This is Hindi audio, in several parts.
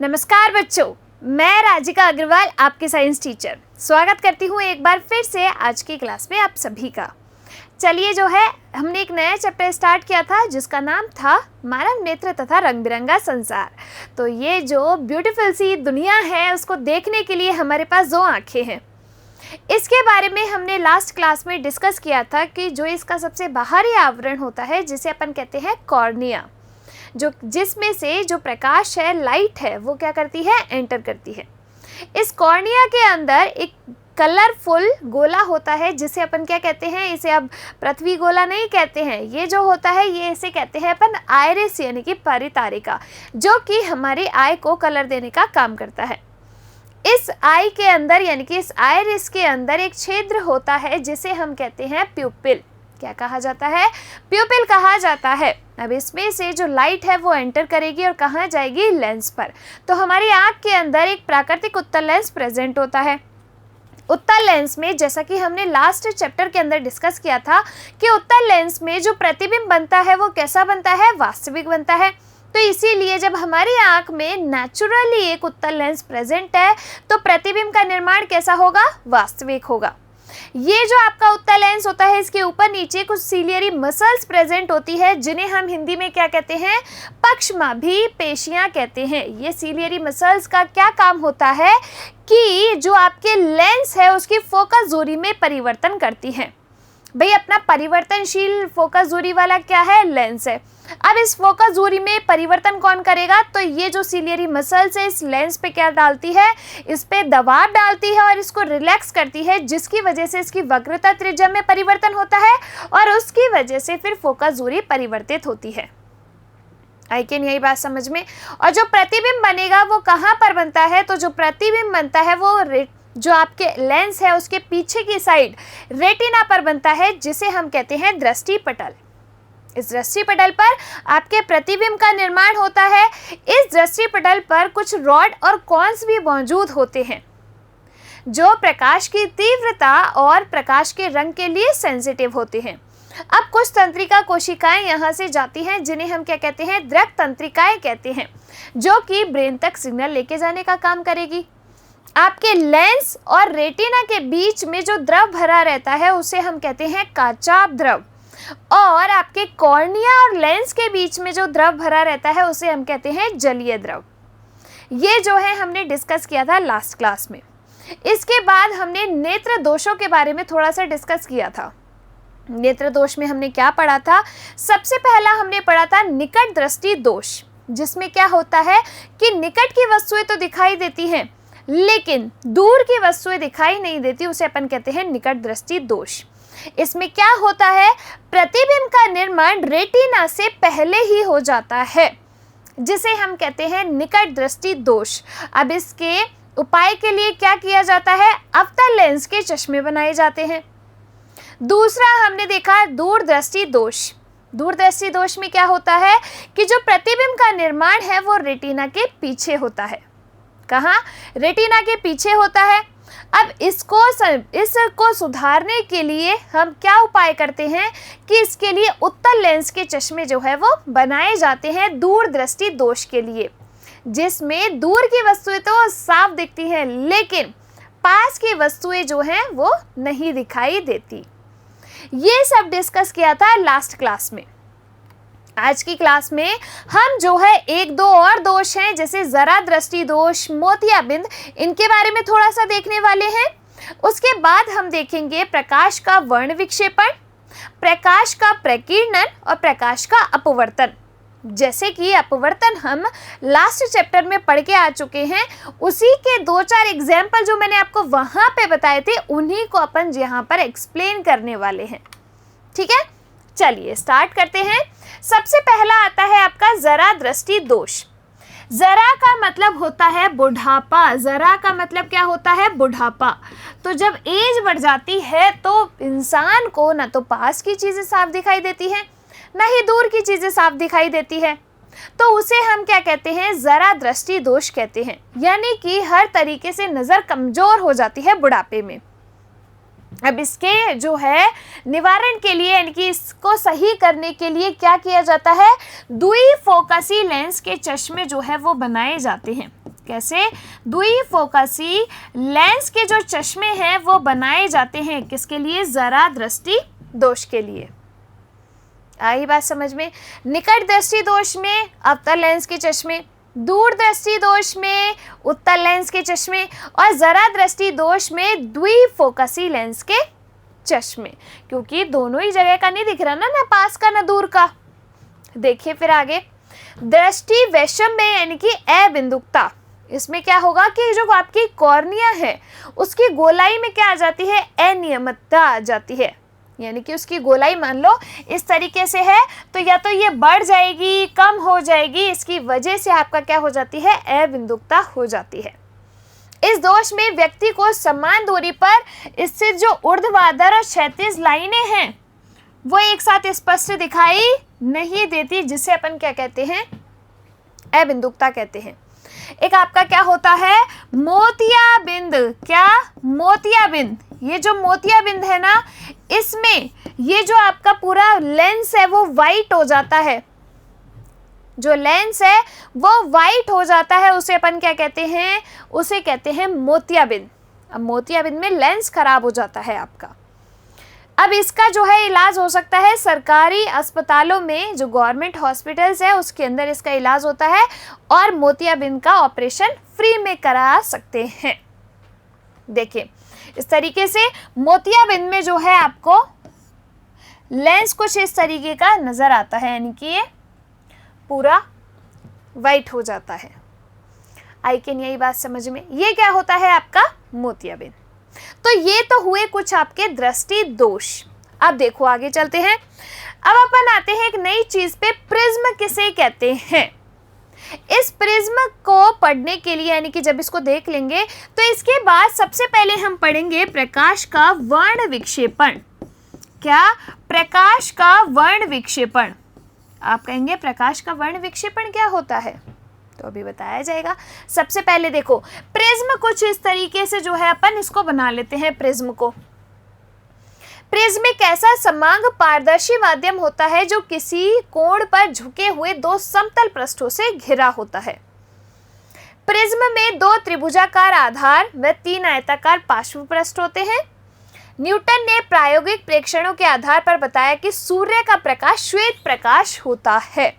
नमस्कार बच्चों, मैं राजिका अग्रवाल आपकी साइंस टीचर स्वागत करती हूँ एक बार फिर से आज की क्लास में आप सभी का। चलिए जो है हमने एक नया चैप्टर स्टार्ट किया था जिसका नाम था मानव नेत्र तथा रंग बिरंगा संसार। तो ये जो ब्यूटीफुल सी दुनिया है उसको देखने के लिए हमारे पास दो आँखें हैं। इसके बारे में हमने लास्ट क्लास में डिस्कस किया था कि जो इसका सबसे बाहरी आवरण होता है जिसे अपन कहते हैं कॉर्निया, जो जिसमें से जो प्रकाश है, लाइट है, वो क्या करती है, एंटर करती है। इस कॉर्निया के अंदर एक कलरफुल गोला होता है जिसे अपन क्या कहते हैं, इसे अब पृथ्वी गोला नहीं कहते हैं, ये जो होता है ये इसे कहते हैं अपन आइरिस यानी कि परितारिका, जो कि हमारी आई को कलर देने का काम करता है। इस आई के अंदर यानी कि इस आइरिस के अंदर एक छिद्र होता है जिसे हम कहते हैं प्यूपिल। क्या कहा जाता है? प्यूपिल कहा जाता है। अब इसमें से जो लाइट है वो एंटर करेगी और कहाँ जाएगी? लेंस पर। तो हमारी आँख के अंदर एक प्राकृतिक उत्तल लेंस प्रेजेंट होता है। उत्तल लेंस में जैसा कि हमने लास्ट चैप्टर के अंदर डिस्कस किया था कि उत्तल लेंस में जो प्रतिबिंब बनता है वो कैसा बनता है? वास्तविक बनता है। तो इसीलिए जब हमारी आँख में नेचुरली एक उत्तल लेंस प्रेजेंट है तो प्रतिबिंब का निर्माण कैसा होगा? वास्तविक होगा। ये जो आपका उत्तल लेंस होता है इसके ऊपर नीचे कुछ सीलियरी मसल्स प्रेजेंट होती है जिन्हें हम हिंदी में क्या कहते हैं? पक्षमाभी पेशियां कहते हैं। ये सीलियरी मसल्स का क्या काम होता है कि जो आपके लेंस है उसकी फोकस दूरी में परिवर्तन करती है। भाई अपना परिवर्तनशील फोकस दूरी वाला क्या है? लेंस है। अब इस फोकस दूरी में परिवर्तन कौन करेगा? तो ये जो सीलियरी मसल्स है इस लेंस पे क्या डालती है? इस पे दबाव डालती है और इसको रिलैक्स करती है, जिसकी वजह से इसकी वक्रता त्रिज्या में परिवर्तन होता है और उसकी वजह से फिर फोकस दूरी परिवर्तित होती है। आई कैन यही बात समझ में? और जो प्रतिबिंब बनेगा वो कहाँ पर बनता है? तो जो प्रतिबिंब बनता है वो जो आपके लेंस है उसके पीछे की साइड रेटिना पर बनता है जिसे हम कहते हैं दृष्टिपटल। इस दृष्टिपटल पर आपके प्रतिबिंब का निर्माण होता है। इस दृष्टिपटल पर कुछ रॉड और कॉन्स भी मौजूद होते हैं जो प्रकाश की तीव्रता और प्रकाश के रंग के लिए सेंसिटिव होते हैं। अब कुछ तंत्रिका कोशिकाएं यहाँ से जाती हैं जिन्हें हम क्या कहते हैं? दृक तंत्रिकाएं कहते हैं, जो कि ब्रेन तक सिग्नल लेके जाने का काम करेगी। आपके लेंस और रेटिना के बीच में जो द्रव भरा रहता है उसे हम कहते हैं काचाभ द्रव, और आपके कॉर्निया और लेंस के बीच में जो द्रव भरा रहता है उसे हम कहते हैं जलीय द्रव। ये जो है हमने डिस्कस किया था लास्ट क्लास में। इसके बाद हमने नेत्र दोषों के बारे में थोड़ा सा डिस्कस किया था। नेत्र दोष में हमने क्या पढ़ा था? सबसे पहला हमने पढ़ा था निकट दृष्टि दोष, जिसमें क्या होता है कि निकट की वस्तुएं तो दिखाई देती हैं लेकिन दूर की वस्तुएं दिखाई नहीं देती, उसे अपन कहते हैं निकट दृष्टि दोष। इसमें क्या होता है? प्रतिबिंब का निर्माण रेटिना से पहले ही हो जाता है जिसे हम कहते हैं निकट दृष्टि दोष। अब इसके उपाय के लिए क्या किया जाता है? अवतल लेंस के चश्मे बनाए जाते हैं। दूसरा हमने देखा दूरदृष्टि दोष। दूरदृष्टि दोष में क्या होता है कि जो प्रतिबिंब का निर्माण है वो पीछे होता है। कहाँ? रेटिना के पीछे होता है। अब इसको सुधारने के लिए हम क्या उपाय करते हैं कि इसके लिए उत्तल लेंस के चश्मे जो है वो बनाए जाते हैं दूरदृष्टि दोष के लिए, जिसमें दूर की वस्तुएं तो साफ दिखती हैं लेकिन पास की वस्तुएं जो हैं वो नहीं दिखाई देती। ये सब डिस्कस किया था लास्ट क्लास में। आज की क्लास में हम जो है एक दो और दोष हैं जैसे जरा दृष्टि दोष, मोतियाबिंद, इनके बारे में थोड़ा सा देखने वाले हैं। उसके बाद हम देखेंगे प्रकाश का वर्ण विक्षेपण, प्रकाश का प्रकीर्णन और प्रकाश का अपवर्तन। जैसे कि अपवर्तन हम लास्ट चैप्टर में पढ़ के आ चुके हैं, उसी के दो चार एग्जाम्पल जो मैंने आपको वहां पे बताए थे उन्हीं को अपन यहाँ पर एक्सप्लेन करने वाले हैं। ठीक है, चलिए स्टार्ट करते हैं। सबसे पहला आता है आपका जरा दृष्टि दोष। जरा का मतलब होता है बुढ़ापा। जरा का मतलब क्या होता है? बुढ़ापा। तो जब एज बढ़ जाती है तो इंसान को ना तो पास की चीजें साफ दिखाई देती हैं ना ही दूर की चीजें साफ दिखाई देती है, तो उसे हम क्या कहते हैं? जरा दृष्टि दोष कहते हैं। यानी कि हर तरीके से नजर कमजोर हो जाती है बुढ़ापे में। अब इसके जो है निवारण के लिए यानी कि इसको सही करने के लिए क्या किया जाता है, द्विफोकसी लेंस के चश्मे जो है वो बनाए जाते हैं। कैसे? द्विफोकसी लेंस के जो चश्मे हैं वो बनाए जाते हैं किसके लिए? जरा दृष्टि दोष के लिए। आई बात समझ में? निकट दृष्टि दोष में अवतल लेंस के चश्मे, दूर दृष्टि दोष में उत्तल लेंस के चश्मे, और जरा दृष्टि दोष में द्विफोकसी लेंस के चश्मे, क्योंकि दोनों ही जगह का नहीं दिख रहा ना पास का ना दूर का। देखिए फिर आगे, दृष्टि वैषम्य यानी कि अबिंदुकता, इसमें क्या होगा कि जो आपकी कॉर्निया है उसकी गोलाई में क्या आ जाती है? अनियमितता आ जाती है, यानी कि उसकी गोलाई मान लो इस तरीके से है तो या तो ये बढ़ जाएगी, कम हो जाएगी, इसकी वजह से आपका क्या हो जाती है? अबिंदुकता हो जाती है। इस दोष में व्यक्ति को समान दूरी पर स्थित जो ऊर्ध्वाधर और क्षैतिज लाइनें हैं वो एक साथ स्पष्ट दिखाई नहीं देती, जिसे अपन क्या कहते हैं? अबिंदुकता कहते हैं। एक आपका क्या होता है? मोतियाबिंद। क्या? मोतियाबिंद। ये जो मोतियाबिंद है ना, इसमें ये जो आपका पूरा लेंस है वो वाइट हो जाता है, जो लेंस है वो वाइट हो जाता है, उसे अपन क्या कहते हैं? उसे कहते हैं मोतियाबिंद। अब मोतियाबिंद में लेंस खराब हो जाता है आपका। अब इसका जो है इलाज हो सकता है सरकारी अस्पतालों में, जो गवर्नमेंट हॉस्पिटल्स है उसके अंदर इसका इलाज होता है, और मोतियाबिंद का ऑपरेशन फ्री में करा सकते हैं। देखिए इस तरीके से मोतियाबिंद में जो है आपको लेंस कुछ इस तरीके का नजर आता है, यानी कि ये पूरा वाइट हो जाता है। आई कैन यही बात समझ में? ये क्या होता है आपका? मोतियाबिंद। तो ये तो हुए कुछ आपके दृष्टि दोष। अब देखो आगे चलते हैं। अब अपन आते हैं एक नई चीज पे, प्रिज्म किसे कहते हैं? इस प्रिज्म को पढ़ने के लिए, यानी कि जब इसको देख लेंगे तो इसके बाद सबसे पहले हम पढ़ेंगे प्रकाश का वर्ण विक्षेपण। क्या? प्रकाश का वर्ण विक्षेपण। आप कहेंगे प्रकाश का वर्ण विक्षेपण क्या होता है? तो अभी बताया जाएगा। सबसे पहले देखो, प्रिज्म कुछ इस तरीके से जो है अपन इसको बना लेते हैं प्रिज्म को। प्रिज्म एक ऐसा समांग पारदर्शी माध्यम होता है जो किसी कोण पर झुके हुए दो समतल पृष्ठों से घिरा होता है। प्रिज्म में दो त्रिभुजाकार आधार व तीन आयताकार पार्श्व पृष्ठ होते हैं। न्यूटन ने प्रायोगिक प्रेक्षणों के आधार पर बताया कि सूर्य का प्रकाश श्वेत प्रकाश होता है।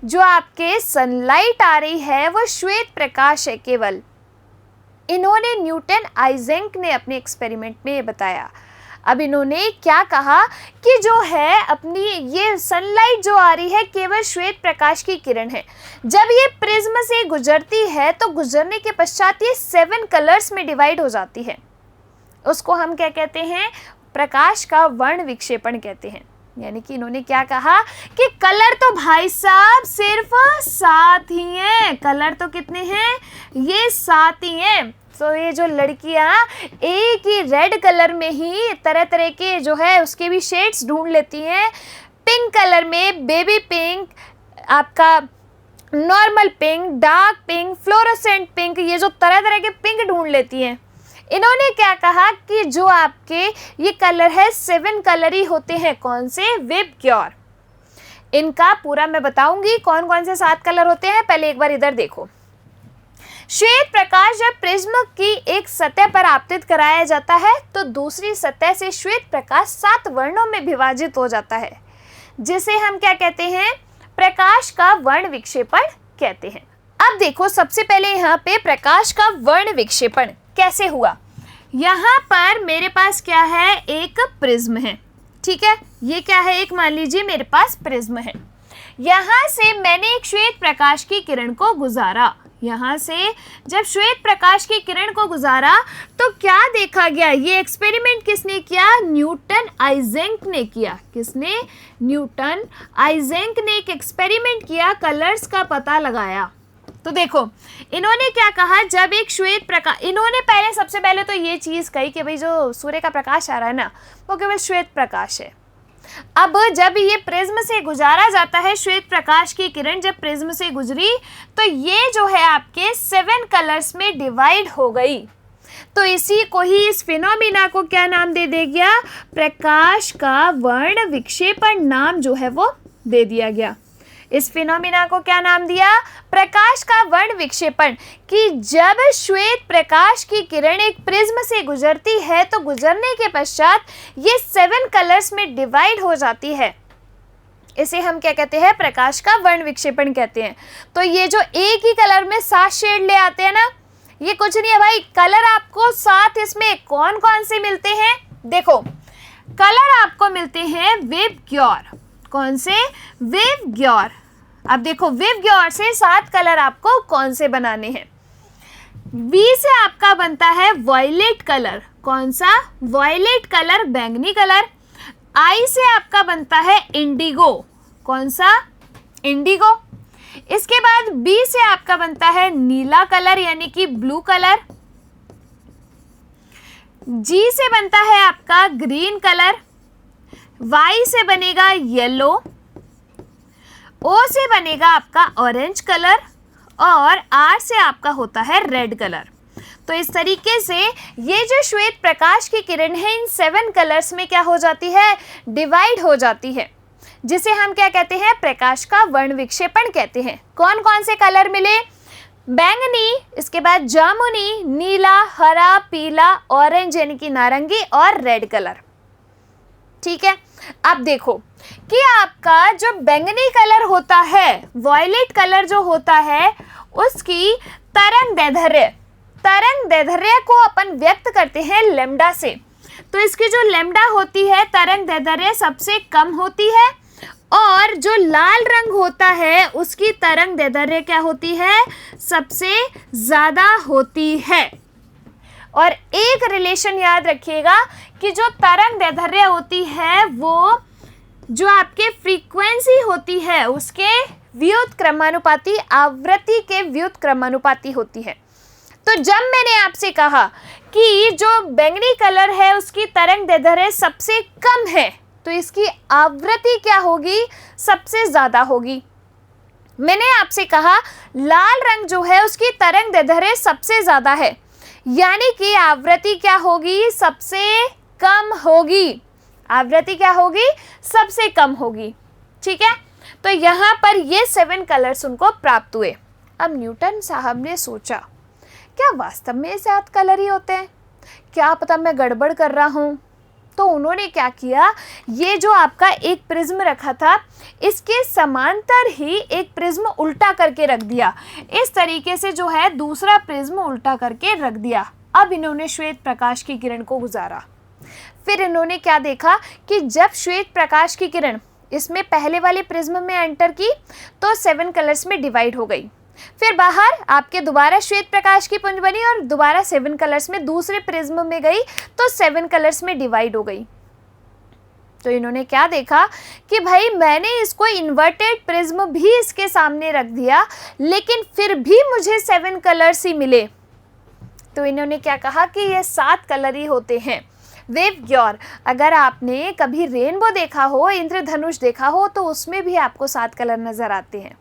जो आपके सनलाइट आ रही है वो श्वेत प्रकाश है केवल। इन्होंने न्यूटन आइजेंक ने अपने एक्सपेरिमेंट में ये बताया। अब इन्होंने क्या कहा कि जो है अपनी ये सनलाइट जो आ रही है केवल श्वेत प्रकाश की किरण है। जब ये प्रिज्म से गुजरती है तो गुजरने के पश्चात ये 7 कलर्स में डिवाइड हो जाती है। उसको हम क्या कहते हैं? प्रकाश का वर्ण विक्षेपण कहते हैं। यानी कि इन्होंने क्या कहा कि कलर तो भाई साहब सिर्फ 7 ही हैं। कलर तो कितने हैं? ये 7 ही हैं। तो ये जो लड़कियां एक ही रेड कलर में ही तरह तरह के जो है उसके भी शेड्स ढूंढ लेती हैं। पिंक कलर में बेबी पिंक, आपका normal pink, dark pink, fluorescent pink, ये जो तरह तरह के पिंक ढूंढ लेती हैं। इन्होंने क्या कहा कि जो आपके ये कलर है 7 कलर ही होते हैं। कौन से? विबग्योर। इनका पूरा मैं बताऊंगी कौन कौन से 7 कलर होते हैं। पहले एक बार इधर देखो। श्वेत प्रकाश जब प्रिज्म की एक सतह पर आपतित कराया जाता है तो दूसरी सतह से श्वेत प्रकाश 7 वर्णों में विभाजित हो जाता है, जिसे हम क्या कहते हैं? प्रकाश का वर्ण विक्षेपण कहते हैं। अब देखो सबसे पहले यहाँ पे प्रकाश का वर्ण विक्षेपण कैसे हुआ। यहाँ पर मेरे पास क्या है? एक प्रिज्म है, ठीक है। ये क्या है? एक मान लीजिए मेरे पास प्रिज्म है। यहाँ से मैंने एक श्वेत प्रकाश की किरण को गुजारा। यहाँ से जब श्वेत प्रकाश की किरण को गुजारा तो क्या देखा गया? ये एक्सपेरिमेंट किसने किया? न्यूटन आइजेंक ने किया। किसने? न्यूटन आइजेंक ने एक एक्सपेरिमेंट किया, कलर्स का पता लगाया। तो देखो इन्होंने क्या कहा, जब एक श्वेत प्रकाश, इन्होंने पहले सबसे पहले तो ये चीज़ कही कि भाई जो सूर्य का प्रकाश आ रहा है ना वो केवल श्वेत प्रकाश है। अब जब ये प्रिज्म से गुजारा जाता है, श्वेत प्रकाश की किरण जब प्रिज्म से गुजरी तो ये जो है आपके 7 कलर्स में डिवाइड हो गई। तो इसी को ही, इस फिनोमिना को क्या नाम दे दिया? प्रकाश का वर्ण विक्षेपण नाम जो है वो दे दिया गया। इस फिनोमिना को क्या नाम दिया? प्रकाश का वर्ण विक्षेपन। कि जब श्वेत प्रकाश की किरण एक प्रिज्म से गुजरती है तो गुजरने के पश्चात ये 7 कलर्स में डिवाइड हो जाती है। इसे हम क्या कहते हैं? प्रकाश का वर्ण विक्षेपण कहते हैं। तो ये जो एक ही कलर में 7 शेड ले आते हैं ना, ये कुछ नहीं है भाई, कलर आपको 7 इसमें कौन कौन से मिलते हैं? देखो, कलर आपको मिलते हैं विबग्योर। कौन से? विबग्योर। अब देखो, विबग्योर से 7 कलर आपको कौन से बनाने हैं? बी से आपका बनता है वॉयलेट कलर। कौन सा? वॉयलेट कलर, बैंगनी कलर। आई से आपका बनता है इंडिगो। कौन सा? इंडिगो। इसके बाद बी से आपका बनता है नीला कलर यानी कि ब्लू कलर। जी से बनता है आपका ग्रीन कलर। वाई से बनेगा येलो। ओ से बनेगा आपका ऑरेंज कलर और आर से आपका होता है रेड कलर। तो इस तरीके से ये जो श्वेत प्रकाश की किरण है इन 7 कलर्स में क्या हो जाती है? डिवाइड हो जाती है, जिसे हम क्या कहते हैं? प्रकाश का वर्ण विक्षेपण कहते हैं। कौन कौन से कलर मिले? बैंगनी, इसके बाद जामुनी, नीला, हरा, पीला, ऑरेंज यानी कि नारंगी और रेड कलर। ठीक है, अब देखो कि आपका जो बैंगनी कलर होता है, वॉयलेट कलर जो होता है, उसकी तरंग दैर्ध्य को अपन व्यक्त करते हैं लैम्डा से। तो इसकी जो लैम्डा होती है, तरंग दैर्ध्य सबसे कम होती है, और जो लाल रंग होता है उसकी तरंग दैर्ध्य क्या होती है? सबसे ज्यादा होती है। और एक रिलेशन याद रखिएगा कि जो तरंग दैर्ध्य होती है वो जो आपके फ्रीक्वेंसी होती है उसके व्युत क्रमानुपाती, आवृत्ति के व्युत क्रमानुपाती होती है। तो जब मैंने आपसे कहा कि जो बैंगनी कलर है उसकी तरंग दैर्ध्य सबसे कम है, तो इसकी आवृत्ति क्या होगी? सबसे ज्यादा होगी। मैंने आपसे कहा लाल रंग जो है उसकी तरंग दैर्ध्य सबसे ज्यादा है, यानी कि आवृत्ति क्या होगी? सबसे कम होगी। आवृत्ति क्या होगी? सबसे कम होगी। ठीक है, तो यहाँ पर ये 7 कलर्स उनको प्राप्त हुए। अब न्यूटन साहब ने सोचा, क्या वास्तव में ये 7 कलर ही होते हैं? क्या पता मैं गड़बड़ कर रहा हूँ। तो उन्होंने क्या किया, ये जो आपका एक प्रिज्म रखा था इसके समांतर ही एक प्रिज्म उल्टा करके रख दिया। इस तरीके से जो है दूसरा प्रिज्म उल्टा करके रख दिया। अब इन्होंने श्वेत प्रकाश की किरण को गुजारा। फिर इन्होंने क्या देखा कि जब श्वेत प्रकाश की किरण इसमें पहले वाले प्रिज्म में एंटर की तो 7 कलर्स में डिवाइड हो गई। फिर बाहर आपके दोबारा श्वेत प्रकाश की पुंज बनी और दोबारा 7 कलर्स में दूसरे प्रिज्म में गई तो 7 कलर्स में डिवाइड हो गई। तो इन्होंने क्या देखा कि भाई मैंने इसको इन्वर्टेड प्रिज्म भी इसके सामने रख दिया, लेकिन फिर भी मुझे 7 कलर्स ही मिले। तो इन्होंने क्या कहा कि ये 7 कलर ही होते हैं। विबग्योर, अगर आपने कभी रेनबो देखा हो, इंद्रधनुष देखा हो, तो उसमें भी आपको 7 कलर नजर आते हैं।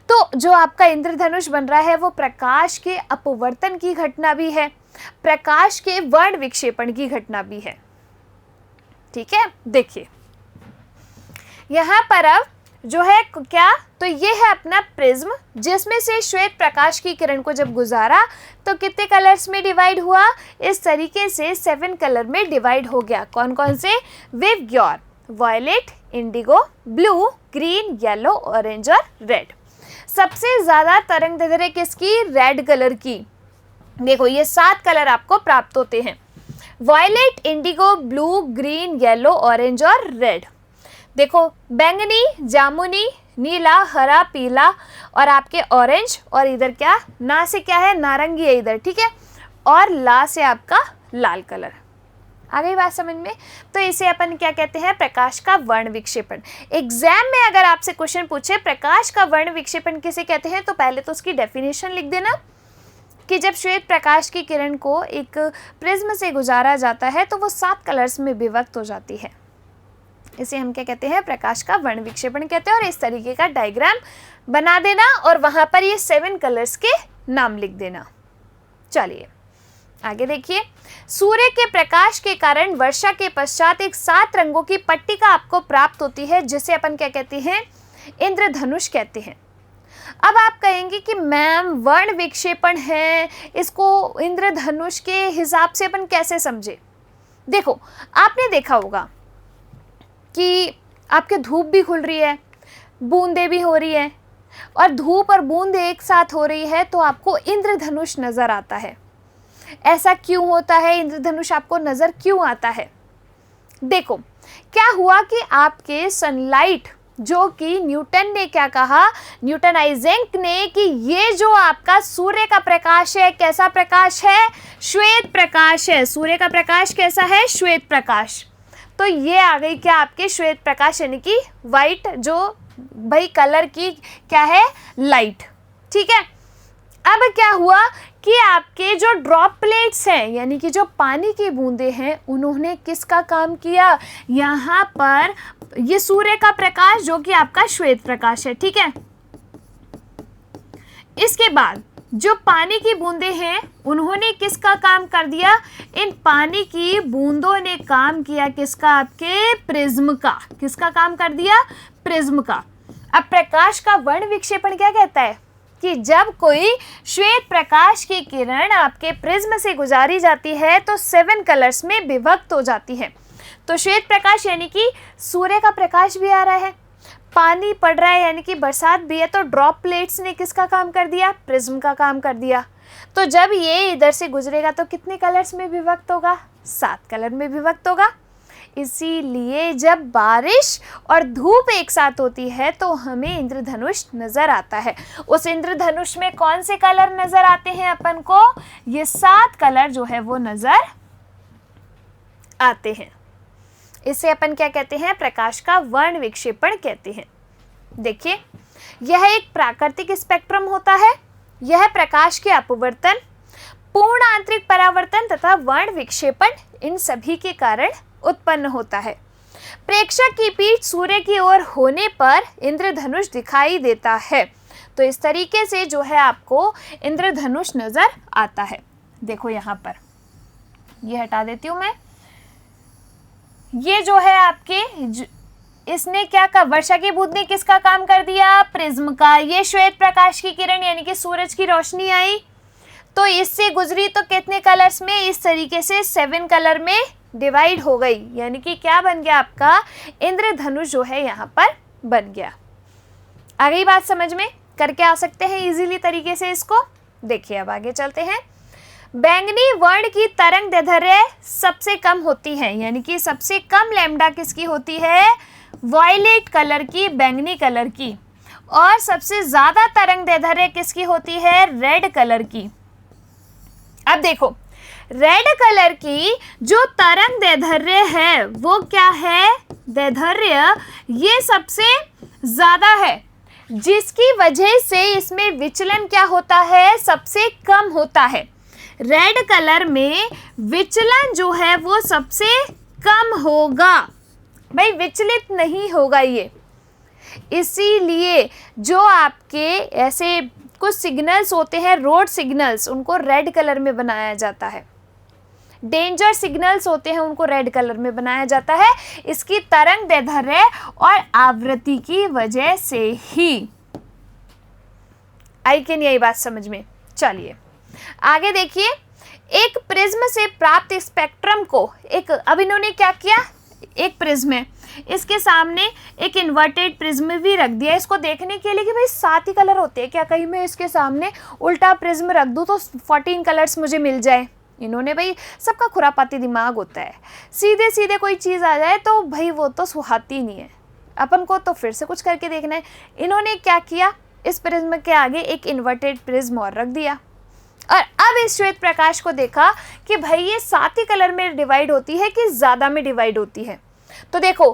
तो जो आपका इंद्रधनुष बन रहा है वो प्रकाश के अपवर्तन की घटना भी है, प्रकाश के वर्ण विक्षेपण की घटना भी है। ठीक है, देखिए यहाँ पर अब जो है क्या, तो ये है अपना प्रिज्म जिसमें से श्वेत प्रकाश की किरण को जब गुजारा तो कितने कलर्स में डिवाइड हुआ? इस तरीके से 7 कलर में डिवाइड हो गया। कौन कौन से? VIBGYOR, violet, indigo, blue, green, yellow, orange और रेड। सबसे ज्यादा तरंग दैर्ध्य किसकी? रेड कलर की। देखो ये 7 कलर आपको प्राप्त होते हैं, violet, indigo, blue, green, yellow, orange और रेड। देखो बैंगनी, जामुनी, नीला, हरा, पीला और आपके ऑरेंज, और इधर क्या ना से क्या है? नारंगी है इधर। ठीक है, और ला से आपका लाल कलर। आ गई बात समझ में? तो इसे अपन क्या कहते हैं? प्रकाश का वर्ण विक्षेपण। एग्जाम में अगर आपसे क्वेश्चन पूछे प्रकाश का वर्ण विक्षेपण किसे कहते हैं, तो पहले तो उसकी डेफिनेशन लिख देना कि जब श्वेत प्रकाश की किरण को एक प्रिज्म से गुजारा जाता है तो वो 7 कलर्स में विभक्त हो जाती है। इसे हम क्या कहते हैं? प्रकाश का वर्ण विक्षेपण कहते हैं। और इस तरीके का डायग्राम बना देना और वहां पर ये 7 कलर्स के नाम लिख देना। चलिए आगे देखिए, सूर्य के प्रकाश के कारण वर्षा के पश्चात एक 7 रंगों की पट्टिका आपको प्राप्त होती है, जिसे अपन क्या कहते हैं? इंद्रधनुष कहते हैं। अब आप कहेंगे कि मैम वर्ण विक्षेपण है, इसको इंद्रधनुष के हिसाब से अपन कैसे समझे? देखो, आपने देखा होगा कि आपके धूप भी खुल रही है, बूंदें भी हो रही है, और धूप और बूंदें एक साथ हो रही है तो आपको इंद्रधनुष नज़र आता है। ऐसा क्यों होता है? इंद्रधनुष आपको नज़र क्यों आता है? देखो, क्या हुआ कि आपके सनलाइट, जो कि न्यूटन ने क्या कहा, न्यूटन आइजैक ने, कि ये जो आपका सूर्य का प्रकाश है, कैसा प्रकाश है? श्वेत प्रकाश है। सूर्य का प्रकाश कैसा है? श्वेत प्रकाश। तो ये आ गई क्या आपके श्वेत प्रकाश, यानी कि वाइट, जो भाई कलर की क्या है? लाइट। ठीक है। अब क्या हुआ कि आपके जो ड्रॉपलेट्स हैं, यानी कि जो पानी की बूंदें हैं, उन्होंने किसका काम किया? यहाँ पर ये सूर्य का प्रकाश, जो कि आपका श्वेत प्रकाश है। ठीक है। इसके बाद जो पानी की बूंदें हैं, उन्होंने किसका काम कर दिया? इन पानी की बूंदों ने काम किया किसका? आपके प्रिज्म का। किसका काम कर दिया? प्रिज्म का। अब प्रकाश का वर्ण विक्षेपण क्या कहता है? कि जब कोई श्वेत प्रकाश की किरण आपके प्रिज्म से गुजारी जाती है तो 7 कलर्स में विभक्त हो जाती है। तो श्वेत प्रकाश यानी कि सूर्य का प्रकाश भी आ रहा है, पानी पड़ रहा है यानी कि बरसात भी है, तो ड्रॉपलेट्स ने किसका काम कर दिया? प्रिज्म का काम कर दिया। तो जब ये इधर से गुजरेगा तो कितने कलर्स में विभक्त होगा? 7 कलर में विभक्त होगा। इसीलिए जब बारिश और धूप एक साथ होती है तो हमें इंद्रधनुष नजर आता है। उस इंद्रधनुष में कौन से कलर नजर आते हैं अपन को? ये 7 कलर जो है वो नजर आते हैं। इसे अपन क्या कहते हैं? प्रकाश का वर्ण विक्षेपण कहते हैं। देखिए, यह एक प्राकृतिक स्पेक्ट्रम होता है। यह प्रकाश के अपवर्तन, पूर्ण आंतरिक परावर्तन तथा वर्ण विक्षेपण, इन सभी के कारण उत्पन्न होता है। प्रेक्षक की पीठ सूर्य की ओर होने पर इंद्रधनुष दिखाई देता है। तो इस तरीके से जो है आपको इंद्रधनुष नजर आता है। देखो यहाँ पर, ये हटा देती हूँ मैं। ये जो है आपके इसने क्या कहा? वर्षा की बूंद ने किसका काम कर दिया? प्रिज्म का। ये श्वेत प्रकाश की किरण यानी कि सूरज की रोशनी आई तो इससे गुजरी तो कितने कलर्स में? इस तरीके से 7 कलर में डिवाइड हो गई, यानी कि क्या बन गया? आपका इंद्रधनुष जो है यहाँ पर बन गया। आ गई बात समझ में? करके आ सकते हैं इजीली तरीके से इसको। देखिए, अब आगे चलते हैं। बैंगनी वर्ण की तरंग दैर्ध्य सबसे कम होती है, यानी कि सबसे कम लैम्डा किसकी होती है? वॉयलेट कलर की, बैंगनी कलर की। और सबसे ज्यादा तरंग दैर्ध्य किसकी होती है? रेड कलर की। अब देखो, रेड कलर की जो तरंग दैर्ध्य है वो क्या है? दैर्ध्य ये सबसे ज्यादा है, जिसकी वजह से इसमें विचलन क्या होता है? सबसे कम होता है। रेड कलर में विचलन जो है वो सबसे कम होगा, भाई विचलित नहीं होगा ये। इसीलिए जो आपके ऐसे कुछ सिग्नल्स होते हैं, रोड सिग्नल्स, उनको रेड कलर में बनाया जाता है। डेंजर सिग्नल्स होते हैं, उनको रेड कलर में बनाया जाता है, इसकी तरंग दैर्ध्य और आवृत्ति की वजह से ही। आई कि नहीं आई बात समझ में? चलिए आगे देखिए। एक प्रिज्म से प्राप्त स्पेक्ट्रम को अब इन्होंने क्या किया? एक प्रिज्म है, इसके सामने एक इन्वर्टेड प्रिज्म भी रख दिया इसको देखने के लिए कि भाई 7 ही कलर होते हैं क्या, कहीं मैं इसके सामने उल्टा प्रिज्म रख दूं तो 14 कलर्स मुझे मिल जाए। इन्होंने भाई, सबका खुरापाती दिमाग होता है, सीधे सीधे कोई चीज़ आ जाए तो भाई वो तो सुहाती नहीं है, अपन को तो फिर से कुछ करके देखना है। इन्होंने क्या किया? इस प्रिज्म के आगे एक इन्वर्टेड प्रिज्म और रख दिया और अब इस श्वेत प्रकाश को देखा कि भाई ये 7 ही कलर में डिवाइड होती है कि ज़्यादा में डिवाइड होती है। तो देखो,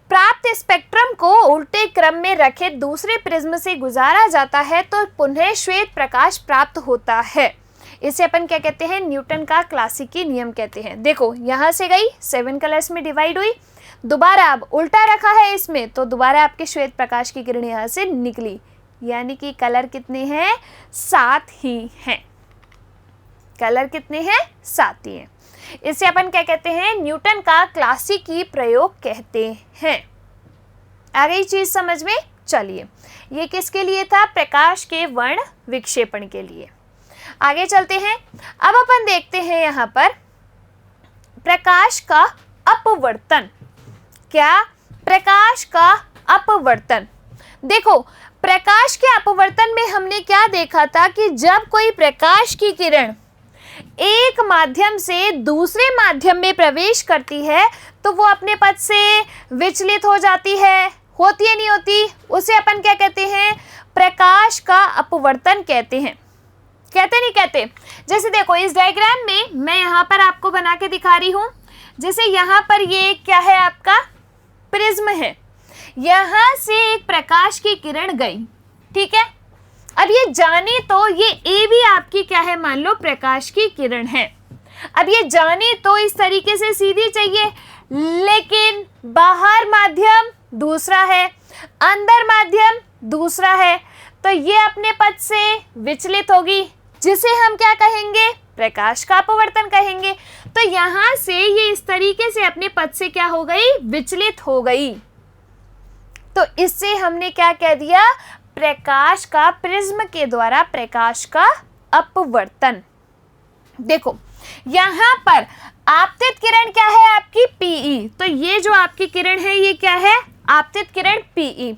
प्राप्त स्पेक्ट्रम को उल्टे क्रम में रखे दूसरे प्रिज्म से गुजारा जाता है तो पुनः श्वेत प्रकाश प्राप्त होता है। इसे अपन क्या कहते हैं? न्यूटन का क्लासिकी नियम कहते हैं। देखो, यहाँ से गई 7 कलर्स में डिवाइड हुई, दोबारा अब उल्टा रखा है इसमें तो दोबारा आपके श्वेत प्रकाश की किरण यहाँ से निकली, यानी कि कलर कितने हैं? 7 ही हैं। कलर कितने हैं? 7 ही हैं। इसे अपन क्या कहते हैं? न्यूटन का क्लासिकी प्रयोग कहते हैं। आ गई चीज समझ में? चलिए, ये किसके लिए था? प्रकाश के वर्ण विक्षेपण के लिए। आगे चलते हैं। अब अपन देखते हैं यहाँ पर प्रकाश का अपवर्तन। क्या? प्रकाश का अपवर्तन। देखो, प्रकाश के अपवर्तन में हमने क्या देखा था कि जब कोई प्रकाश की किरण एक माध्यम से दूसरे माध्यम में प्रवेश करती है तो वो अपने पथ से विचलित हो जाती है, होती है नहीं होती? उसे अपन क्या कहते हैं? प्रकाश का अपवर्तन कहते हैं। कहते नहीं कहते? जैसे देखो, इस डायग्राम में मैं यहाँ पर आपको बना के दिखा रही हूँ। जैसे यहाँ पर ये क्या है? आपका प्रिज्म है। यहाँ से एक प्रकाश की किरण गई, ठीक है? अब ये जाने तो ये ए भी आपकी क्या है? मान लो प्रकाश की किरण है। अब ये जाने तो इस तरीके से सीधी चाहिए, लेकिन बाहर माध्यम दूसरा है, अंदर माध्यम दूसरा है, तो ये अपने पथ से विचलित होगी, जिसे हम क्या कहेंगे? प्रकाश का अपवर्तन कहेंगे। तो यहाँ से ये इस तरीके से अपने पथ से क्या हो गई? विचलित हो गई। तो इससे हमने क्या कह दिया? प्रकाश का, प्रिज्म के द्वारा प्रकाश का अपवर्तन। देखो, यहाँ पर आपतित किरण क्या है? आपकी पीई। तो ये जो आपकी किरण है ये क्या है? आपतित किरण पीई।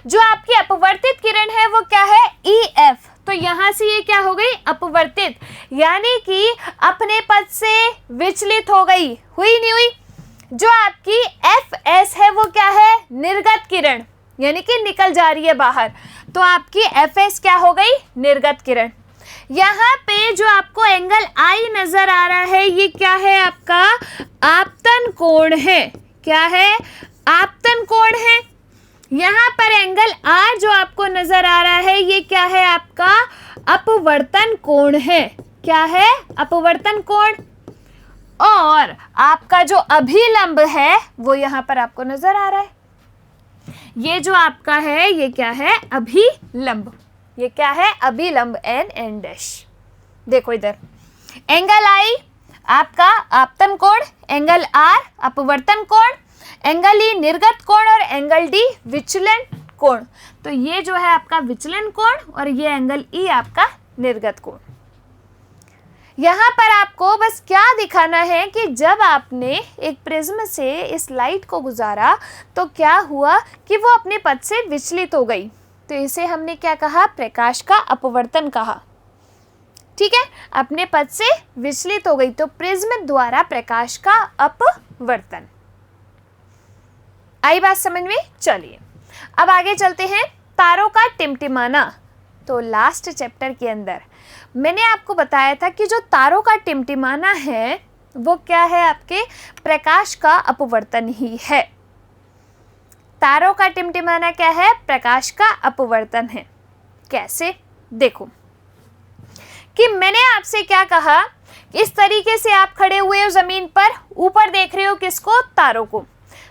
जो आपकी अपवर्तित किरण है वो क्या है? ईएफ। तो यहाँ से ये क्या हो गई? अपवर्तित, यानी कि अपने पथ से विचलित हो गई। हुई नहीं हुई? जो आपकी एफ एस है वो क्या है? निर्गत किरण, यानी कि निकल जा रही है बाहर। तो आपकी एफ एस क्या हो गई? निर्गत किरण। यहाँ पे जो आपको एंगल आई नजर आ रहा है ये क्या है? आपका आपतन कोण है। क्या है? आपतन कोण है। यहाँ पर एंगल आर जो आपको नजर आ रहा है ये क्या है? आपका अपवर्तन कोण है। क्या है? अपवर्तन कोण। और आपका जो अभिलंब है वो यहाँ पर आपको नजर आ रहा है। ये जो आपका है ये क्या है? अभिलंब। ये क्या है? अभिलंब, एन डैश। देखो इधर, एंगल आई आपका आपतन कोण, एंगल आर अपवर्तन कोण, एंगल ई निर्गत कोण और एंगल डी विचलन कोण। तो ये जो है आपका विचलन कोण और ये एंगल ई आपका निर्गत कोण। यहाँ पर आपको बस क्या दिखाना है कि जब आपने एक प्रिज्म से इस लाइट को गुजारा तो क्या हुआ कि वो अपने पथ से विचलित हो गई। तो इसे हमने क्या कहा? प्रकाश का अपवर्तन कहा। ठीक है, अपने पथ से विचलित हो गई तो प्रिज्म द्वारा प्रकाश का अपवर्तन। आई बात समझ में? चलिए अब आगे चलते हैं। तारों का टिमटिमाना। तो लास्ट चैप्टर के अंदर मैंने आपको बताया था कि जो तारों का टिमटिमाना है वो क्या है? आपके प्रकाश का अपवर्तन ही है। तारों का टिमटिमाना क्या है? प्रकाश का अपवर्तन है। कैसे? देखो कि मैंने आपसे क्या कहा, इस तरीके से आप खड़े हुए हो जमीन पर, ऊपर देख रहे हो किसको? तारों को।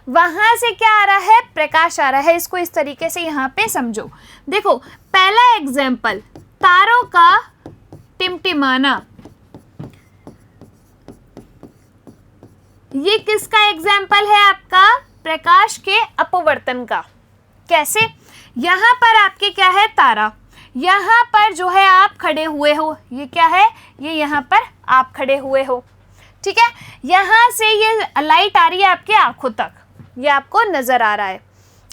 वहां से क्या आ रहा है? प्रकाश आ रहा है। इसको इस तरीके से यहाँ पे समझो। देखो पहला एग्जाम्पल, तारों का टिमटिमाना। ये किसका एग्जाम्पल है? आपका प्रकाश के अपवर्तन का। कैसे? यहाँ पर आपके क्या है? तारा। यहाँ पर जो है आप खड़े हुए हो, ये क्या है? ये यहाँ पर आप खड़े हुए हो। ठीक है, यहाँ से ये लाइट आ रही है आपके आंखों तक, ये आपको नजर आ रहा है।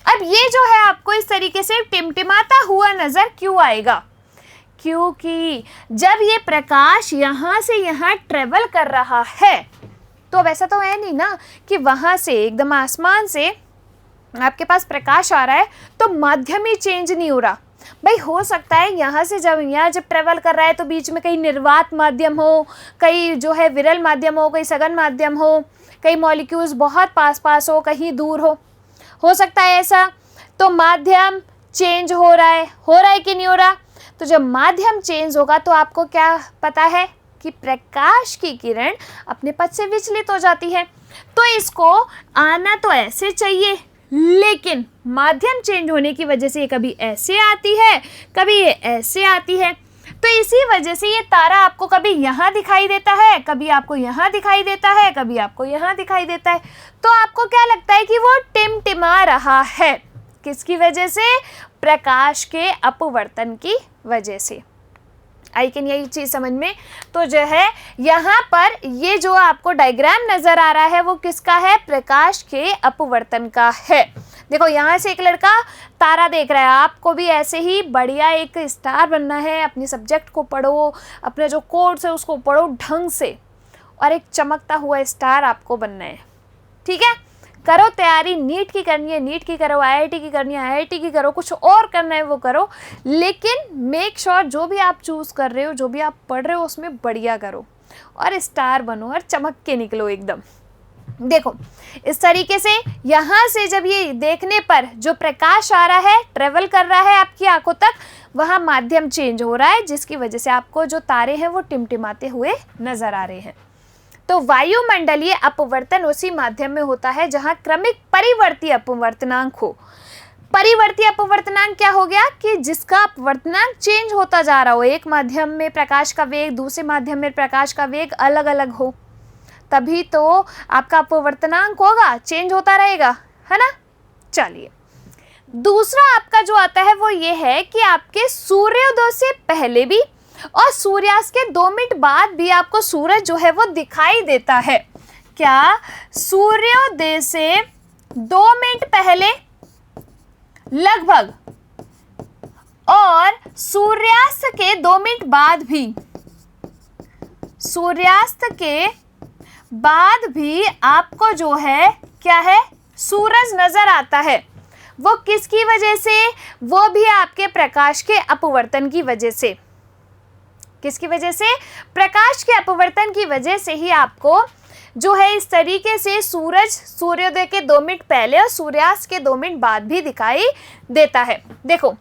अब ये जो है आपको इस तरीके से टिमटिमाता हुआ नजर क्यों आएगा? क्योंकि जब ये प्रकाश यहाँ से यहाँ ट्रेवल कर रहा है तो वैसा तो है नहीं ना कि वहाँ से एकदम आसमान से आपके पास प्रकाश आ रहा है तो माध्यम ही चेंज नहीं हो रहा। भाई हो सकता है यहाँ से जब ट्रेवल कर रहा है तो बीच में कहीं निर्वात माध्यम हो, कहीं जो है विरल माध्यम हो, कहीं सघन माध्यम हो, कई मॉलिक्यूल्स बहुत पास पास हो, कहीं दूर हो सकता है ऐसा। तो माध्यम चेंज हो रहा है कि नहीं हो रहा? तो जब माध्यम चेंज होगा तो आपको क्या पता है कि प्रकाश की किरण अपने पथ से विचलित हो जाती है। तो इसको आना तो ऐसे चाहिए, लेकिन माध्यम चेंज होने की वजह से ये कभी ऐसे आती है, कभी ये ऐसे आती है। तो इसी वजह से ये तारा आपको कभी यहाँ दिखाई देता है, कभी आपको यहाँ दिखाई देता है, कभी आपको यहाँ दिखाई देता है। तो आपको क्या लगता है कि वो टिमटिमा रहा है। किसकी वजह से? प्रकाश के अपवर्तन की वजह से। आई कैन यही चीज समझ में? तो जो है यहाँ पर ये जो आपको डायग्राम नजर आ रहा है वो किसका है? प्रकाश के अपवर्तन का है। देखो यहाँ से एक लड़का तारा देख रहा है, आपको भी ऐसे ही बढ़िया एक स्टार बनना है। अपने सब्जेक्ट को पढ़ो, अपने जो कोर्स है उसको पढ़ो ढंग से, और एक चमकता हुआ स्टार आपको बनना है। ठीक है, करो तैयारी। नीट की करनी है नीट की करो, आईआईटी की करनी है आईआईटी की करो, कुछ और करना है वो करो, लेकिन मेक श्योर जो भी आप चूज़ कर रहे हो, जो भी आप पढ़ रहे हो उसमें बढ़िया करो और स्टार बनो और चमक के निकलो एकदम। देखो इस तरीके से यहाँ से जब ये देखने पर जो प्रकाश आ रहा है, ट्रेवल कर रहा है आपकी आंखों तक, वहाँ माध्यम चेंज हो रहा है, जिसकी वजह से आपको जो तारे हैं वो टिमटिमाते हुए नजर आ रहे हैं। तो वायुमंडलीय अपवर्तन उसी माध्यम में होता है जहां क्रमिक परिवर्ती अपवर्तनांक हो। परिवर्ती अपवर्तनांक क्या हो गया? कि जिसका अपवर्तनांक चेंज होता जा रहा हो। एक माध्यम में प्रकाश का वेग, दूसरे माध्यम में प्रकाश का वेग अलग अलग हो, तभी तो आपका अपवर्तनांक होगा, चेंज होता रहेगा, है ना। चलिए, दूसरा आपका जो आता है वो ये है कि आपके सूर्योदय से पहले भी और सूर्यास्त के 2 मिनट बाद भी आपको सूरज जो है वो दिखाई देता है। क्या? सूर्योदय से 2 मिनट पहले लगभग और सूर्यास्त के 2 मिनट बाद भी, सूर्यास्त के बाद भी आपको जो है क्या है? सूरज नजर आता है। वो किसकी वजह से? वो भी आपके प्रकाश के अपवर्तन की वजह से। किसकी वजह से? प्रकाश के अपवर्तन की वजह से ही आपको जो है इस तरीके से सूरज सूर्योदय के 2 मिनट पहले और सूर्यास्त के 2 मिनट बाद भी दिखाई देता है। देखो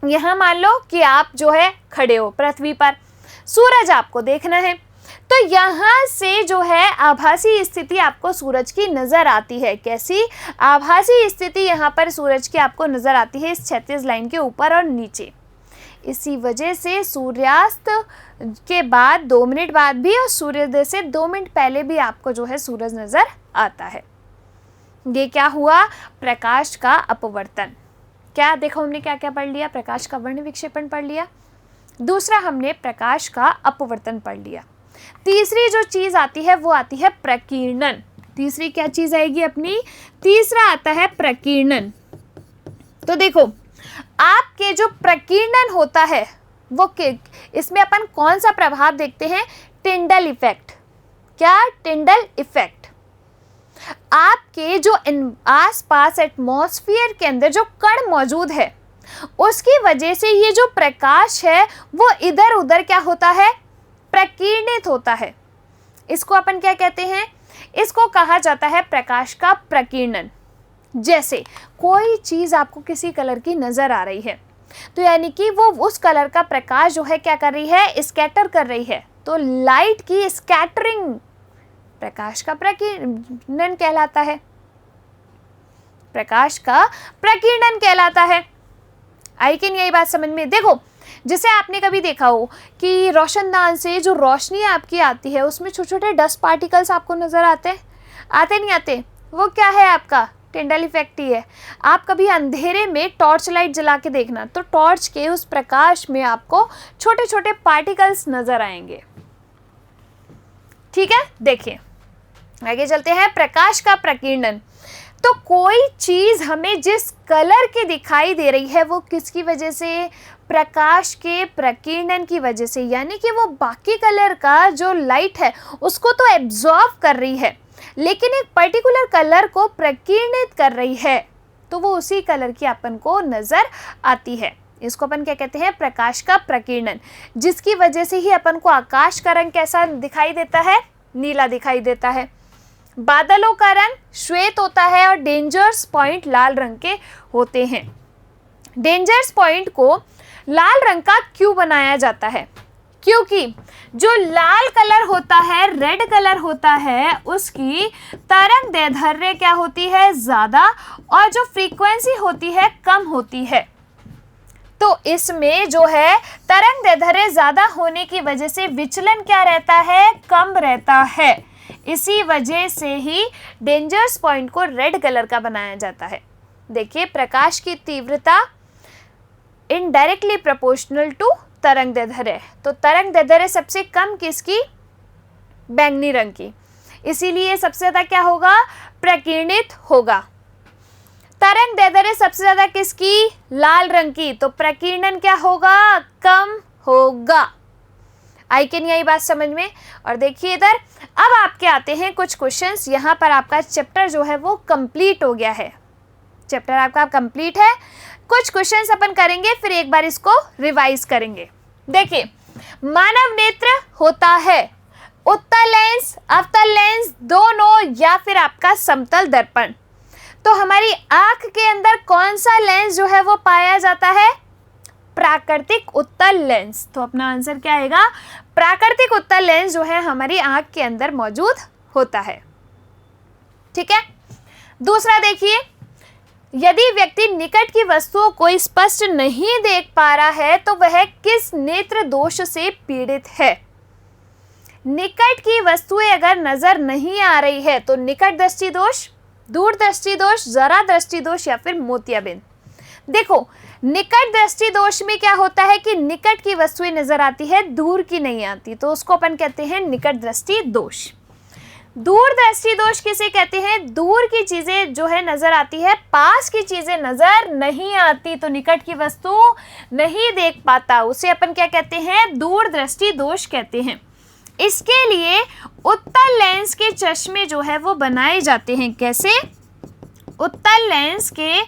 यहाँ मान लो कि आप जो है खड़े हो पृथ्वी पर, सूरज आपको देखना है, तो यहाँ से जो है आभासी स्थिति आपको सूरज की नजर आती है। कैसी आभासी स्थिति यहाँ पर सूरज की आपको नजर आती है? इस क्षैतिज लाइन के ऊपर और नीचे। इसी वजह से सूर्यास्त के बाद 2 मिनट बाद भी और सूर्योदय से 2 मिनट पहले भी आपको जो है सूरज नजर आता है। ये क्या हुआ? प्रकाश का अपवर्तन। क्या देखो हमने क्या क्या पढ़ लिया? प्रकाश का वर्ण विक्षेपण पढ़ लिया, दूसरा हमने प्रकाश का अपवर्तन पढ़ लिया। तीसरी जो चीज आती है वो आती है प्रकीर्णन। तीसरी क्या चीज आएगी अपनी? तीसरा आता है प्रकीर्णन। तो देखो आपके जो प्रकीर्णन होता है वो इसमें अपन कौन सा प्रभाव देखते हैं? Tyndall effect. क्या? Tyndall effect. आपके जो आसपास एटमॉस्फेयर के अंदर जो कण मौजूद है उसकी वजह से ये जो प्रकाश है वो इधर उधर क्या होता है? प्रकीर्णित होता है। इसको अपन क्या कहते हैं? इसको कहा जाता है प्रकाश का प्रकीर्णन। जैसे कोई चीज आपको किसी कलर की नजर आ रही है, तो यानी कि वो उस कलर का प्रकाश जो है क्या कर रही है? स्कैटर कर रही है। तो लाइट की स्कैटरिंग प्रकाश का प्रकीर्णन कहलाता है। प्रकाश का प्रकीर्णन कहलाता है। आई कैन यही बात समझ में? देखो जैसे आपने कभी देखा हो कि रोशनदान से जो रोशनी आपकी आती है उसमें छोटे छोटे डस्ट पार्टिकल्स आपको नजर आते नहीं आते? वो क्या है? आपका टिंडल इफेक्ट ही है। आप कभी अंधेरे में टॉर्च लाइट जला के देखना, तो टॉर्च के उस प्रकाश में आपको छोटे छोटे पार्टिकल्स नजर आएंगे। ठीक है, देखिए आगे चलते हैं। प्रकाश का प्रकीर्णन। तो कोई चीज हमें जिस कलर की दिखाई दे रही है वो किसकी वजह से? प्रकाश के प्रकीर्णन की वजह से। यानी कि वो बाकी कलर का जो लाइट है उसको तो एब्जॉर्ब कर रही है, लेकिन एक पर्टिकुलर कलर को प्रकीर्णित कर रही है, तो वो उसी कलर की अपन को नजर आती है। इसको अपन क्या कहते हैं? प्रकाश का प्रकीर्णन। जिसकी वजह से ही अपन को आकाश का रंग कैसा दिखाई देता है? नीला दिखाई देता है। बादलों का रंग श्वेत होता है और डेंजर्स पॉइंट लाल रंग के होते हैं। डेंजर्स पॉइंट को लाल रंग का क्यों बनाया जाता है? क्योंकि जो लाल कलर होता है, रेड कलर होता है, उसकी तरंग दैर्ध्य क्या होती है? ज्यादा, और जो फ्रीक्वेंसी होती है कम होती है। तो इसमें जो है तरंग दैर्ध्य ज्यादा होने की वजह से विचलन क्या रहता है? कम रहता है। इसी वजह से ही डेंजर्स पॉइंट को रेड कलर का बनाया जाता है। देखिए प्रकाश की तीव्रता इनडायरेक्टली प्रोपोर्शनल टू तरंग दैर्ध्य। तो तरंग दैर्ध्य सबसे कम किसकी? बैंगनी रंग की, इसीलिए सबसे ज़्यादा क्या होगा? प्रकीर्णित होगा। तरंग दैर्ध्य सबसे ज़्यादा किसकी? लाल रंग की, तो प्रकीर्णन क्या होगा? कम होगा। आई क्या नहीं आई बात समझ में? और देखिए इधर अब आपके आते हैं कुछ क्वेश्चंस। यहाँ पर आपका चैप्टर जो है वो कंप्लीट हो गया है, चैप्टर आपका कंप्लीट है। कुछ क्वेश्चंस अपन करेंगे, फिर एक बार इसको रिवाइज करेंगे। देखिए मानव नेत्र होता है उत्तल लेंस, अवतल लेंस दोनों, या फिर आपका समतल दर्पण। तो हमारी आंख के अंदर कौन सा लेंस जो है वो पाया जाता है? प्राकृतिक उत्तल लेंस। तो अपना आंसर क्या आएगा? प्राकृतिक उत्तल लेंस जो है हमारी आंख के अंदर मौजूद होता है। ठीक है, दूसरा देखिए, यदि व्यक्ति निकट की वस्तुओं को स्पष्ट नहीं देख पा रहा है तो वह किस नेत्र दोष से पीड़ित है? निकट की वस्तुएं अगर नजर नहीं आ रही है तो निकट दृष्टि दोष, दूर दृष्टि दोष, जरा दृष्टि दोष या फिर मोतियाबिंद। देखो निकट दृष्टि दोष में क्या होता है कि निकट की वस्तुएं नजर आती है, दूर की नहीं आती, तो उसको अपन कहते हैं निकट दृष्टि दोष। दूर दृष्टि दोष किसे कहते हैं? दूर की चीजें जो है नजर आती है, पास की चीजें नजर नहीं आती, तो निकट की वस्तु नहीं देख पाता, उसे अपन क्या कहते हैं? दूर दृष्टि दोष कहते हैं। इसके लिए उत्तल लेंस के चश्मे जो है वो बनाए जाते हैं। कैसे? उत्तल लेंस के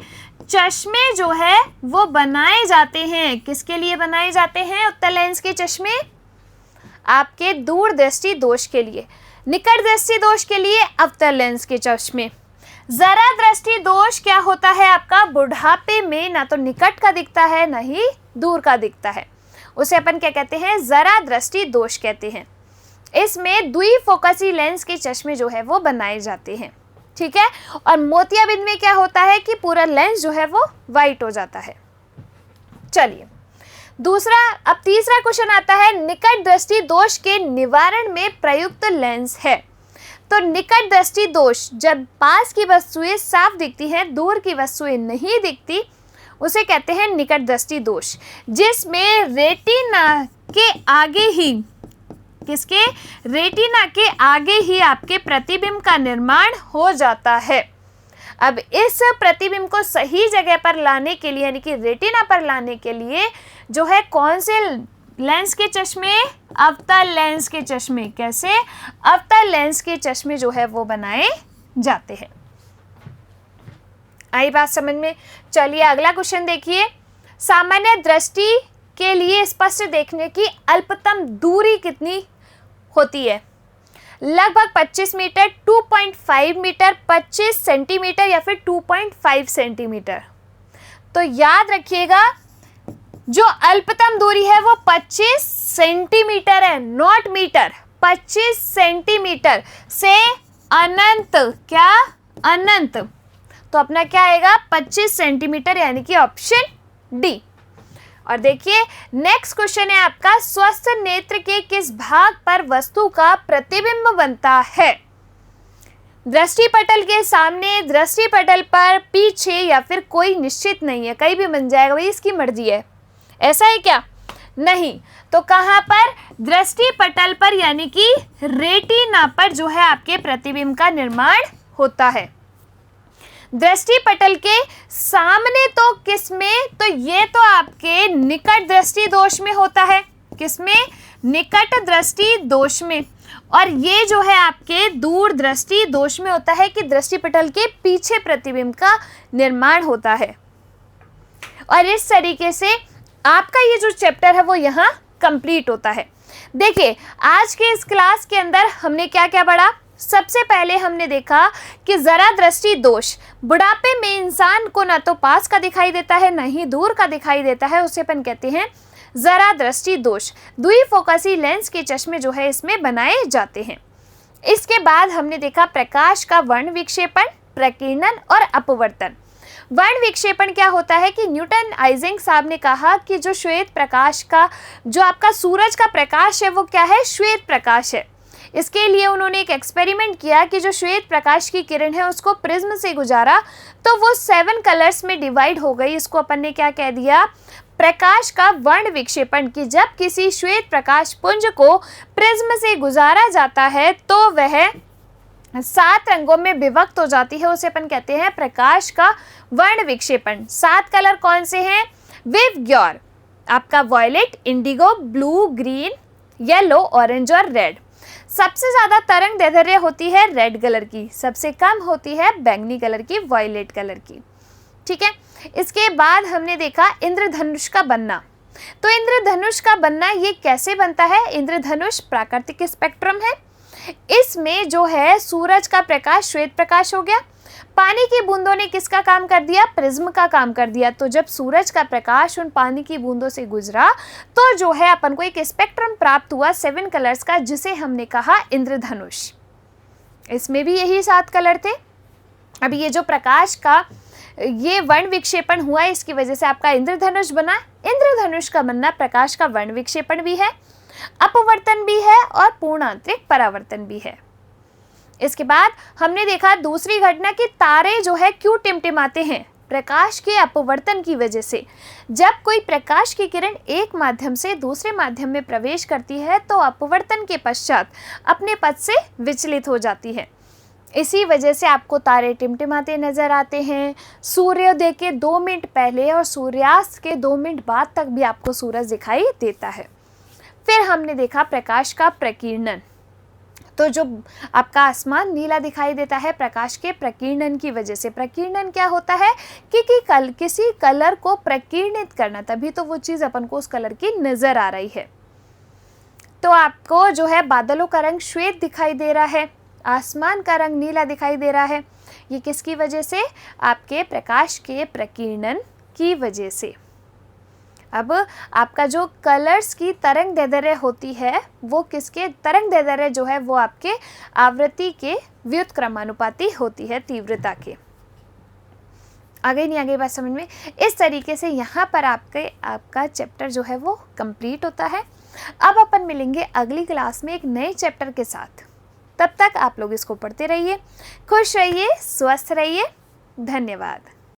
चश्मे जो है वो बनाए जाते हैं। किसके लिए बनाए जाते हैं उत्तल लेंस के चश्मे? आपके दूर दृष्टि दोष के लिए। निकट दृष्टि दोष के लिए अवतल लेंस के चश्मे। जरा दृष्टि दोष क्या होता है आपका? बुढ़ापे में ना तो निकट का दिखता है ना ही दूर का दिखता है, उसे अपन क्या कहते हैं? जरा दृष्टि दोष कहते हैं। इसमें द्विफोकसी लेंस के चश्मे जो है वो बनाए जाते हैं। ठीक है, और मोतियाबिंद में क्या होता है कि पूरा लेंस जो है वो वाइट हो जाता है। चलिए दूसरा, अब तीसरा क्वेश्चन आता है, निकट दृष्टि दोष के निवारण में प्रयुक्त लेंस है। तो निकट दृष्टि दोष, जब पास की वस्तुएं साफ दिखती हैं, दूर की वस्तुएं नहीं दिखती, उसे कहते हैं निकट दृष्टि दोष, जिसमें रेटिना के आगे ही, किसके? रेटिना के आगे ही आपके प्रतिबिंब का निर्माण हो जाता है। अब इस प्रतिबिंब को सही जगह पर लाने के लिए, यानी कि रेटिना पर लाने के लिए जो है कौन से लेंस के चश्मे? अवतल लेंस के चश्मे। कैसे? अवतल लेंस के चश्मे जो है वो बनाए जाते हैं। आई बात समझ में? चलिए अगला क्वेश्चन देखिए, सामान्य दृष्टि के लिए स्पष्ट देखने की अल्पतम दूरी कितनी होती है? लगभग 25 मीटर, 2.5 मीटर, 25 सेंटीमीटर या फिर 2.5 सेंटीमीटर। तो याद रखिएगा जो अल्पतम दूरी है वो 25 सेंटीमीटर है, नॉट मीटर। 25 सेंटीमीटर से अनंत, क्या? अनंत। तो अपना क्या आएगा? 25 सेंटीमीटर, यानी कि ऑप्शन डी। और देखिए नेक्स्ट क्वेश्चन है आपका, स्वस्थ नेत्र के किस भाग पर वस्तु का प्रतिबिंब बनता है? दृष्टिपटल के सामने, दृष्टिपटल पर, पीछे या फिर कोई निश्चित नहीं है, कहीं भी बन जाएगा, भाई इसकी मर्जी है। ऐसा है क्या? नहीं। तो कहाँ पर? दृष्टिपटल पर, यानी कि रेटिना पर जो है आपके प्रतिबिंब का निर्माण होता है। दृष्टिपटल के सामने तो किसमें? तो ये तो आपके निकट दृष्टि दोष में होता है। किसमें? निकट दृष्टि दोष में। और ये जो है आपके दूर दृष्टि दोष में होता है कि दृष्टिपटल के पीछे प्रतिबिंब का निर्माण होता है। और इस तरीके से आपका ये जो चैप्टर है वो यहाँ कंप्लीट होता है। देखिए आज के इस क्लास के अंदर हमने क्या क्या पढ़ा? सबसे पहले हमने देखा कि जरा दृष्टि दोष, बुढ़ापे में इंसान को ना तो पास का दिखाई देता है ना ही दूर का दिखाई देता है, उसे अपन कहते हैं जरा दृष्टि दोष। द्विफोकसी लेंस के चश्मे जो है इसमें बनाए जाते हैं। इसके बाद हमने देखा प्रकाश का वर्ण विक्षेपण, प्रकीर्णन और अपवर्तन। वर्ण विक्षेपण क्या होता है कि न्यूटन आइजिंग साहब ने कहा कि जो श्वेत प्रकाश का, जो आपका सूरज का प्रकाश है वो क्या है? श्वेत प्रकाश है। इसके लिए उन्होंने एक एक्सपेरिमेंट किया कि जो श्वेत प्रकाश की किरण है उसको प्रिज्म से गुजारा तो वो 7 कलर्स में डिवाइड हो गई। इसको अपन ने क्या कह दिया, प्रकाश का वर्ण विक्षेपण। कि जब किसी श्वेत प्रकाश पुंज को प्रिज्म से गुजारा जाता है तो वह 7 रंगों में विभक्त हो जाती है, उसे अपन कहते हैं प्रकाश का वर्ण विक्षेपण। 7 कलर कौन से हैं, विवग्योर, आपका violet, indigo, blue, green, yellow, orange और रेड। सबसे ज्यादा तरंग दैर्ध्य होती है रेड कलर की, सबसे कम होती है बैंगनी कलर की, वॉयलेट कलर की। ठीक है, इसके बाद हमने देखा इंद्रधनुष का बनना। तो इंद्रधनुष का बनना ये कैसे बनता है, इंद्रधनुष प्राकृतिक स्पेक्ट्रम है। इसमें जो है सूरज का प्रकाश श्वेत प्रकाश हो गया, पानी की बूंदों ने किसका काम कर दिया, प्रिज्म का काम कर दिया। तो जब सूरज का प्रकाश उन पानी की बूंदों से गुजरा तो जो है अपन को एक स्पेक्ट्रम प्राप्त हुआ 7 कलर्स का, जिसे हमने कहा इंद्रधनुष। इसमें भी यही 7 कलर थे। अब ये जो प्रकाश का ये वर्ण विक्षेपण हुआ, इसकी वजह से आपका इंद्रधनुष बना। इंद्रधनुष का बनना प्रकाश का वर्ण विक्षेपण भी है, अपवर्तन भी है और पूर्णांतरिक परावर्तन भी है। इसके बाद हमने देखा दूसरी घटना कि तारे जो है क्यों टिमटिमाते हैं, प्रकाश के अपवर्तन की वजह से। जब कोई प्रकाश की किरण एक माध्यम से दूसरे माध्यम में प्रवेश करती है तो अपवर्तन के पश्चात अपने पथ से विचलित हो जाती है। इसी वजह से आपको तारे टिमटिमाते नजर आते हैं। सूर्योदय के 2 मिनट पहले और सूर्यास्त के 2 मिनट बाद तक भी आपको सूरज दिखाई देता है। फिर हमने देखा प्रकाश का प्रकीर्णन। तो जो आपका आसमान नीला दिखाई देता है प्रकाश के प्रकीर्णन की वजह से। प्रकीर्णन क्या होता है कि किसी कलर को प्रकीर्णित करना, तभी तो वो चीज़ अपन को उस कलर की नज़र आ रही है। तो आपको जो है बादलों का रंग श्वेत दिखाई दे रहा है, आसमान का रंग नीला दिखाई दे रहा है। ये किसकी वजह से, आपके प्रकाश के प्रकीर्णन की वजह से। अब आपका जो कलर्स की तरंग दैर्ध्य होती है वो किसके, तरंग दैर्ध्य जो है वो आपके आवृत्ति के व्युत्क्रमानुपाती होती है तीव्रता के। आगे नहीं आगे बात समझ में। इस तरीके से यहाँ पर आपका चैप्टर जो है वो कंप्लीट होता है। अब अपन मिलेंगे अगली क्लास में एक नए चैप्टर के साथ। तब तक आप लोग इसको पढ़ते रहिए, खुश रहिए, स्वस्थ रहिए। धन्यवाद।